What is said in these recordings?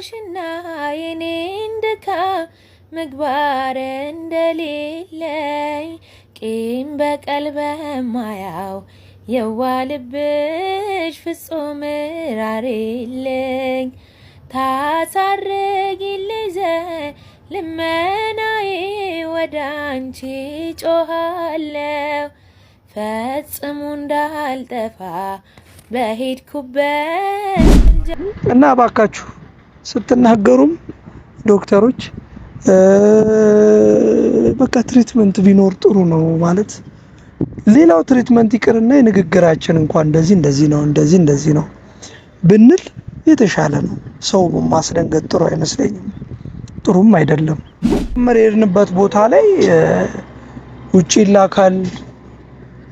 ነሽና የኔን ድካም ምግባር እንደሌለኝ ቂም በቀል በማያው የዋልብሽ ፍጹም ራሪልኝ ታሳርጊልኝ ዘንድ ልመናዬ ወደ አንቺ ጮኻለሁ ፈጽሞ እንዳልጠፋ በሄድኩበት እና ባካችሁ ስትናገሩም ዶክተሮች በቃ ትሪትመንት ቢኖር ጥሩ ነው ማለት ሌላው ትሪትመንት ይቅርና የንግግራችን እንኳን እንደዚህ ነው ብንል የተሻለ ነው። ሰው ማስደንገጥ ጥሩ አይመስለኝም፣ ጥሩም አይደለም። መሬርንበት ቦታ ላይ ውጪ ላካል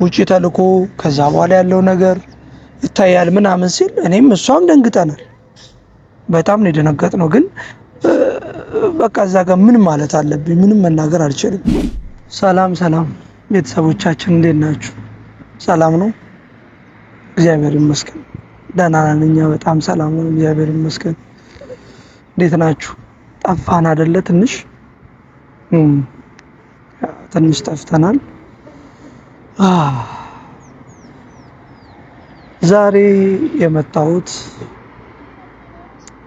ውጪ ተልኮ ከዛ በኋላ ያለው ነገር ይታያል ምናምን ሲል እኔም እሷም ደንግጠናል። በጣም ነው የደነገጥነው። ግን በቃ እዛ ጋር ምን ማለት አለብኝ? ምንም መናገር አልችልም። ሰላም ቤተሰቦቻችን እንዴት ናችሁ? ሰላም ነው? እግዚአብሔር ይመስገን ደህና ነን እኛ በጣም ሰላም ነው፣ እግዚአብሔር ይመስገን። እንዴት ናችሁ? ጠፋን አይደለ? ትንሽ ጠፍተናል። ዛሬ የመጣሁት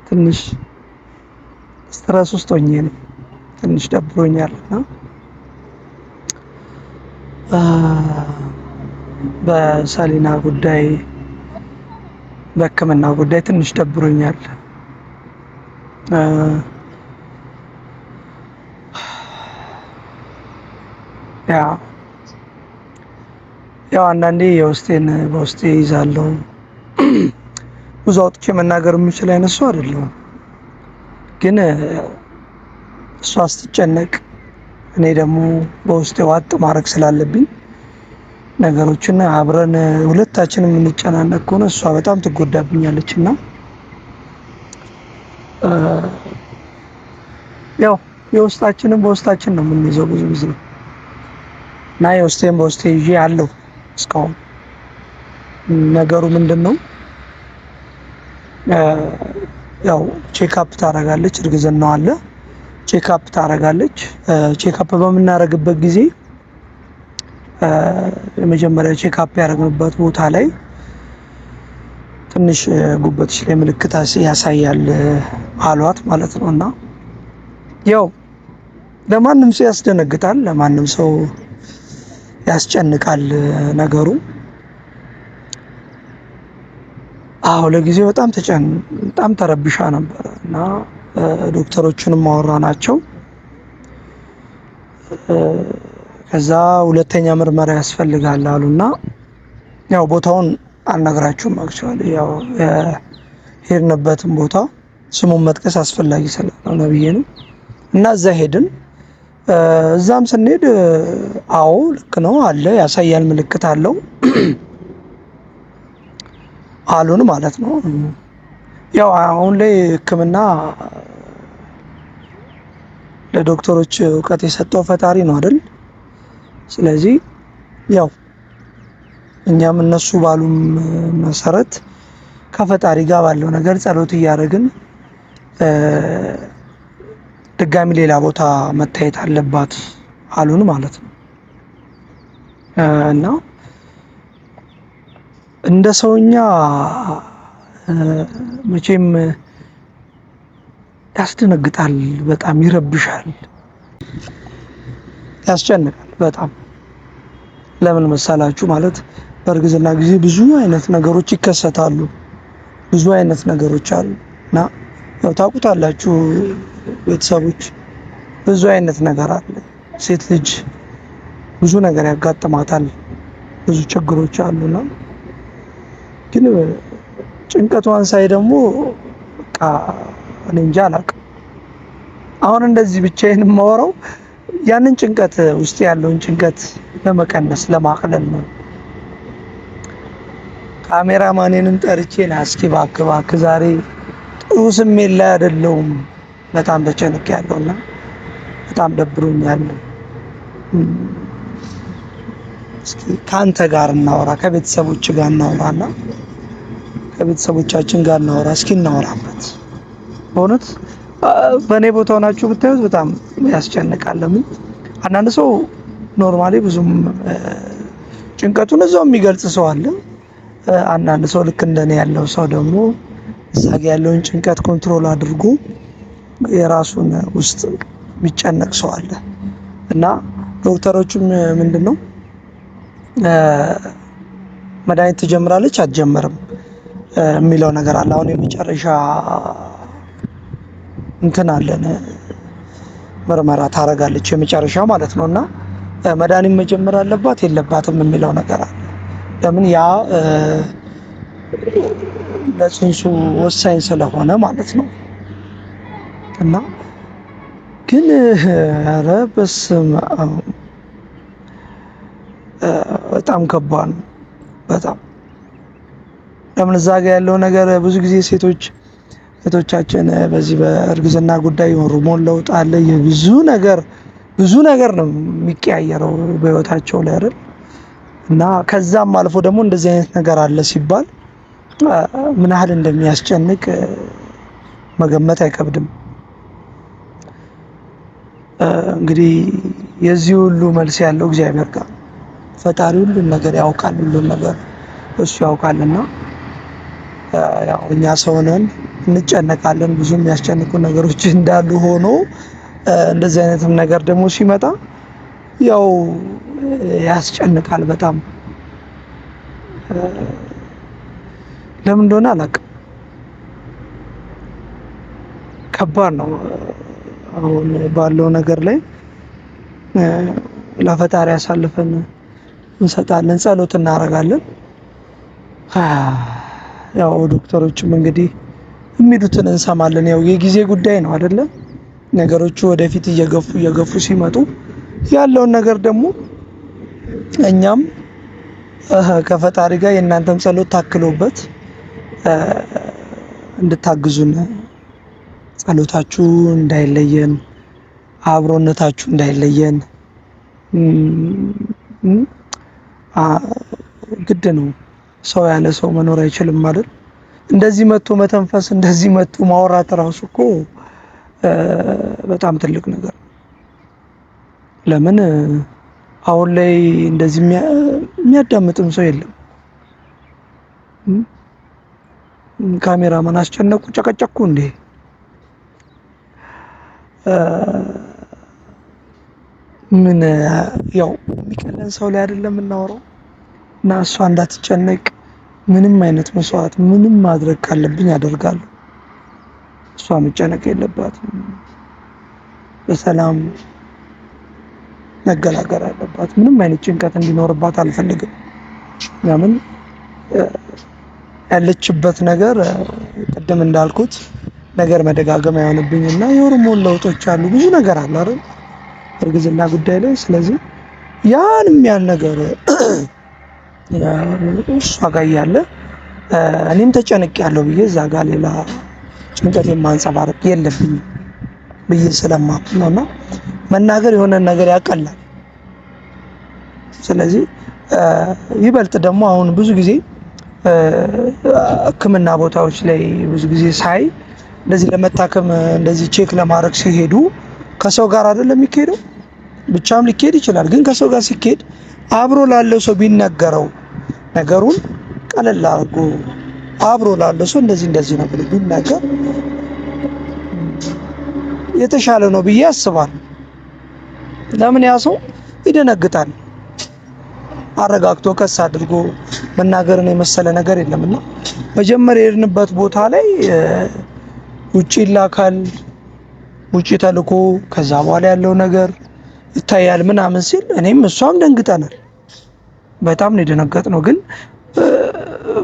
ትንሽ ስትረስ ውስጥ ሆኜ ነው። ትንሽ ደብሮኛልና በሰሊና ጉዳይ በሕክምና ጉዳይ ትንሽ ደብሮኛል። ያው አንዳንዴ የውስጤን በውስጤ ይዛለሁ። ብዙ አውጥቼ መናገር የምችል አይነት ሰው አይደለሁም። ግን እሷ ስትጨነቅ እኔ ደግሞ በውስጤ ዋጥ ማድረግ ስላለብኝ ነገሮችን አብረን ሁለታችንም የምንጨናነቅ ከሆነ እሷ በጣም ትጎዳብኛለች እና ያው የውስጣችንን በውስጣችን ነው የምንይዘው ብዙ ጊዜ እና የውስጤን በውስጤ ይዤ አለው እስካሁን። ነገሩ ምንድነው? ያው ቼክአፕ ታደርጋለች፣ እርግዝናው አለ። ቼክአፕ ታደርጋለች። ቼክአፕ በምናደርግበት ጊዜ የመጀመሪያ ቼክአፕ ያደረግንበት ቦታ ላይ ትንሽ ጉበትሽ ላይ ምልክት ያሳያል አሏት ማለት ነው። እና ያው ለማንም ሰው ያስደነግጣል፣ ለማንም ሰው ያስጨንቃል ነገሩ። ለጊዜው በጣም ተረብሻ ነበር እና ዶክተሮቹንም ማወራናቸው። ከዛ ሁለተኛ ምርመራ ያስፈልጋል አሉና ያው ቦታውን አልነግራችሁም። አክቹአሊ ያው ሄድንበትን ቦታ ስሙን መጥቀስ አስፈላጊ ስለሆነ ብዬ ነው። እና እዛ ሄድን። እዛም ስንሄድ ልክ ነው አለ፣ ያሳያል፣ ምልክት አለው አሉን ማለት ነው። ያው አሁን ላይ ሕክምና ለዶክተሮች እውቀት የሰጠው ፈጣሪ ነው አይደል? ስለዚህ ያው እኛም እነሱ ባሉም መሰረት ከፈጣሪ ጋር ባለው ነገር ጸሎት እያደረግን ድጋሚ ሌላ ቦታ መታየት አለባት አሉን ማለት ነው። እና እንደ ሰውኛ መቼም ያስደነግጣል፣ በጣም ይረብሻል፣ ያስጨንቃል በጣም። ለምን መሰላችሁ? ማለት በእርግዝና ጊዜ ብዙ አይነት ነገሮች ይከሰታሉ፣ ብዙ አይነት ነገሮች አሉ እና ያው ታውቁታላችሁ ቤተሰቦች፣ ብዙ አይነት ነገር አለ። ሴት ልጅ ብዙ ነገር ያጋጥማታል፣ ብዙ ችግሮች አሉና ግን ጭንቀቷን ሳይ ደግሞ በቃ እኔ እንጃ አላውቅም። አሁን እንደዚህ ብቻዬን የማወራው ያንን ጭንቀት ውስጥ ያለውን ጭንቀት ለመቀነስ ለማቅለል ነው። ካሜራማኔንም ጠርቼ ና እስኪ እባክህ ዛሬ ጥሩ ስሜት ላይ አይደለሁም፣ በጣም ተጨንቄያለሁና በጣም ደብሮኛል፣ እስኪ ካንተ ጋር እናወራ፣ ከቤተሰቦች ጋር እናወራና ከቤተሰቦቻችን ጋር እናወራ፣ እስኪ እናወራበት በእውነት በእኔ ቦታ ሆናችሁ ብታዩት በጣም ያስጨንቃል። ለምን አንዳንድ ሰው ኖርማሊ ብዙም ጭንቀቱን እዛው የሚገልጽ ሰው አለ። አንዳንድ ሰው ልክ እንደኔ ያለው ሰው ደግሞ እዛ ጋ ያለውን ጭንቀት ኮንትሮል አድርጎ የራሱን ውስጥ የሚጨነቅ ሰው አለ እና ዶክተሮቹም ምንድነው መድኃኒት ትጀምራለች አትጀምርም የሚለው ነገር አለ። አሁን የመጨረሻ እንትን አለን ምርመራ ታረጋለች የመጨረሻ ማለት ነው እና መድኃኒት መጀመር አለባት የለባትም የሚለው ነገር አለ። ለምን ያ ለጽንሱ ወሳኝ ስለሆነ ማለት ነው። እና ግን ኧረ በስመ አብ በጣም ከባድ ነው። በጣም ለምን እዛ ጋ ያለው ነገር ብዙ ጊዜ ሴቶቻችን በዚህ በእርግዝና ጉዳይ ሆርሞን ለውጥ አለ። ብዙ ነገር ነው የሚቀያየረው በህይወታቸው ላይ አይደል? እና ከዛም አልፎ ደግሞ እንደዚህ አይነት ነገር አለ ሲባል ምን ያህል እንደሚያስጨንቅ መገመት አይከብድም። እንግዲህ የዚህ ሁሉ መልስ ያለው እግዚአብሔር ጋር ፈጣሪ ሁሉን ነገር ያውቃል። ሁሉን ነገር እሱ ያውቃልና ያው እኛ ሰው ነን እንጨነቃለን። ብዙ የሚያስጨንቁ ነገሮች እንዳሉ ሆኖ እንደዚህ አይነትም ነገር ደግሞ ሲመጣ ያው ያስጨንቃል በጣም። ለምን እንደሆነ አላውቅም። ከባድ ነው። አሁን ባለው ነገር ላይ ለፈጣሪ አሳልፈን እንሰጣለን፣ ጸሎት እናደርጋለን። ያው ዶክተሮችም እንግዲህ የሚሉትን እንሰማለን። ያው የጊዜ ጉዳይ ነው አይደለ? ነገሮቹ ወደፊት እየገፉ ሲመጡ ያለውን ነገር ደግሞ እኛም ከፈጣሪ ጋር የእናንተም ጸሎት ታክሎበት እንድታግዙን፣ ጸሎታችሁ እንዳይለየን፣ አብሮነታችሁ እንዳይለየን ግድ ነው። ሰው ያለ ሰው መኖር አይችልም አይደል? እንደዚህ መጥቶ መተንፈስ፣ እንደዚህ መጥቶ ማውራት እራሱ እኮ በጣም ትልቅ ነገር። ለምን አሁን ላይ እንደዚህ የሚያዳምጥም ሰው የለም። ካሜራማን አስጨነቁ፣ ጨቀጨቁ እንዴ? ምን ያው የሚቀለን ሰው ላይ አይደለም የምናወራው። እና እሷ እንዳትጨነቅ ምንም አይነት መስዋዕት ምንም ማድረግ ካለብኝ አደርጋለሁ። እሷ መጨነቅ የለባትም። በሰላም መገላገል አለባት። ምንም አይነት ጭንቀት እንዲኖርባት አልፈልግም። ለምን ያለችበት ነገር ቅድም እንዳልኩት ነገር መደጋገም አይሆንብኝና የሆርሞን ለውጦች አሉ፣ ብዙ ነገር አለ አይደል እርግዝና ጉዳይ ላይ። ስለዚህ ያን ነገር እሷ ጋር እያለ እኔም ተጨንቄያለሁ ብዬ እዛ ጋር ሌላ ጭንቀት የማንጸባረቅ የለብኝም ብዬ ስለማውቅ ነውና መናገር የሆነ ነገር ያቀላል። ስለዚህ ይበልጥ ደግሞ አሁን ብዙ ጊዜ ሕክምና ቦታዎች ላይ ብዙ ጊዜ ሳይ እንደዚህ ለመታከም እንደዚህ ቼክ ለማድረግ ሲሄዱ ከሰው ጋር አይደለም የሚካሄደው። ብቻም ሊካሄድ ይችላል፣ ግን ከሰው ጋር ሲካሄድ አብሮ ላለው ሰው ቢነገረው ነገሩን ቀለል አድርጎ አብሮ ላለው ሰው እንደዚህ ነው ብሎ ቢነገር የተሻለ ነው ብዬ አስባለሁ። ለምን ያ ሰው ይደነግጣል። አረጋግቶ ቀስ አድርጎ መናገርን የመሰለ ነገር የለምና መጀመሪያ የሄድንበት ቦታ ላይ ውጪ ይላካል፣ ውጪ ተልኮ ከዛ በኋላ ያለው ነገር ይታያል ምናምን ሲል እኔም እሷም ደንግጠናል። በጣም ነው የደነገጥነው። ግን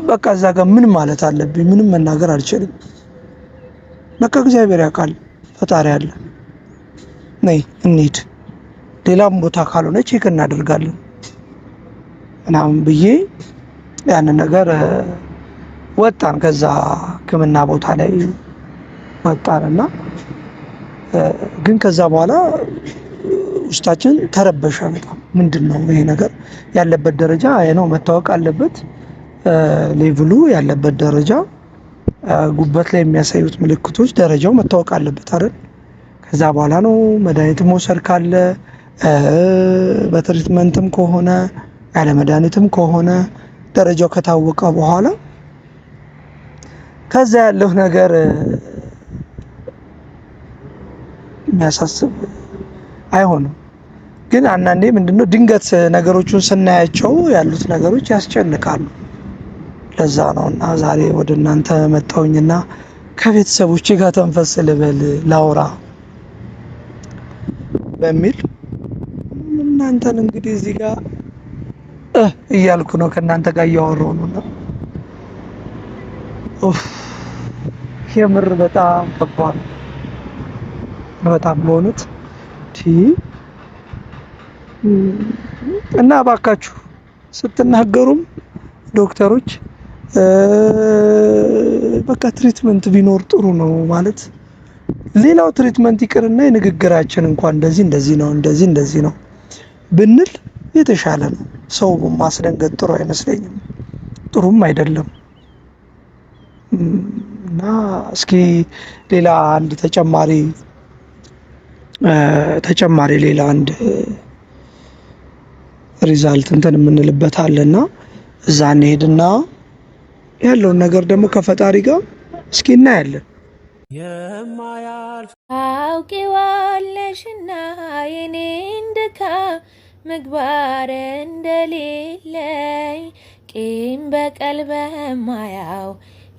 በቃ እዛ ጋር ምን ማለት አለብኝ? ምንም መናገር አልችልም። በቃ እግዚአብሔር ያውቃል፣ ፈጣሪ አለ። ነይ እንሂድ፣ ሌላም ቦታ ካልሆነ ቼክ እናደርጋለን ምናምን ብዬ ያንን ነገር ወጣን። ከዛ ሕክምና ቦታ ላይ ወጣንና ግን ከዛ በኋላ ውስጣችን ተረበሸ በጣም። ምንድን ነው ይሄ ነገር? ያለበት ደረጃ ነው መታወቅ አለበት። ሌቭሉ ያለበት ደረጃ ጉበት ላይ የሚያሳዩት ምልክቶች ደረጃው መታወቅ አለበት አይደል? ከዛ በኋላ ነው መድኃኒት መውሰድ ካለ በትሪትመንትም ከሆነ ያለ መድኃኒትም ከሆነ ደረጃው ከታወቀ በኋላ ከዛ ያለው ነገር የሚያሳስብ አይሆንም። ግን አንዳንዴ ምንድነው ድንገት ነገሮቹን ስናያቸው ያሉት ነገሮች ያስጨንቃሉ። ለዛ ነውና ዛሬ ወደ እናንተ መጣሁኝና ከቤተሰቦቼ ጋር ተንፈስ ልበል ላውራ በሚል እናንተን እንግዲህ እዚህ ጋር እያልኩ ነው፣ ከእናንተ ጋር እያወራሁ ነው። የምር በጣም ከባድ ነው። በጣም በእውነት እና እባካችሁ ስትናገሩም ዶክተሮች በቃ ትሪትመንት ቢኖር ጥሩ ነው ማለት ሌላው ትሪትመንት ይቅርና የንግግራችን እንኳን እንደዚህ ነው ብንል የተሻለ ነው። ሰው ማስደንገጥ ጥሩ አይመስለኝም፣ ጥሩም አይደለም። እና እስኪ ሌላ አንድ ተጨማሪ ሌላ አንድ ሪዛልት እንትን የምንልበት አለና እዛ እንሄድና ያለውን ነገር ደግሞ ከፈጣሪ ጋር እስኪ እናያለን። ታውቂዋለሽና የኔን ድካም ምግባር እንደሌለኝ ቂም በቀል በማያው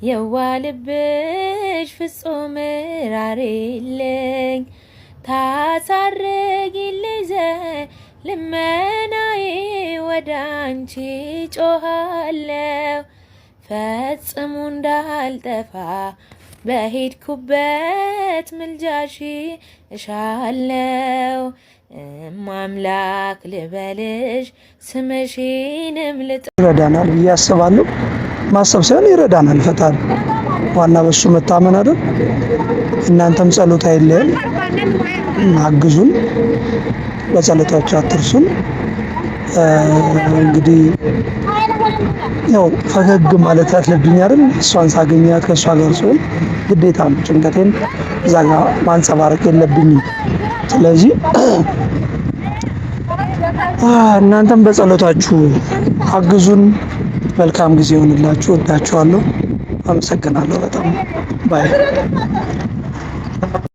የዋ ልብሽ ፍጹም ራሪልኝ ታሳርጊልኝ ልመናዬ ወደ አንቺ ጮኻለሁ ፈጽሞ እንዳልጠፋ በሄድኩበት ምልጃሽ እሻለው አምላክ ልበልሽ ስምሽንም ይረዳናል ብዬ አስባለሁ። ማሰብ ሳይሆን ይረዳናል ፈጣሪ። ዋና በሱ መታመን አይደል? እናንተም ጸሎት አይለየን፣ አግዙን፣ በጸሎታችሁ አትርሱን። እንግዲህ ያው ፈገግ ማለት አለብኝ አይደል? እሷን ሳገኛት ከእሷ ጋር ሲሆን ግዴታ ነው ጭንቀቴን እዛ ጋር ማንጸባረቅ የለብኝም። ስለዚህ እናንተም በጸሎታችሁ አግዙን። መልካም ጊዜ ይሁንላችሁ። ወዳችኋለሁ። አመሰግናለሁ በጣም ባይ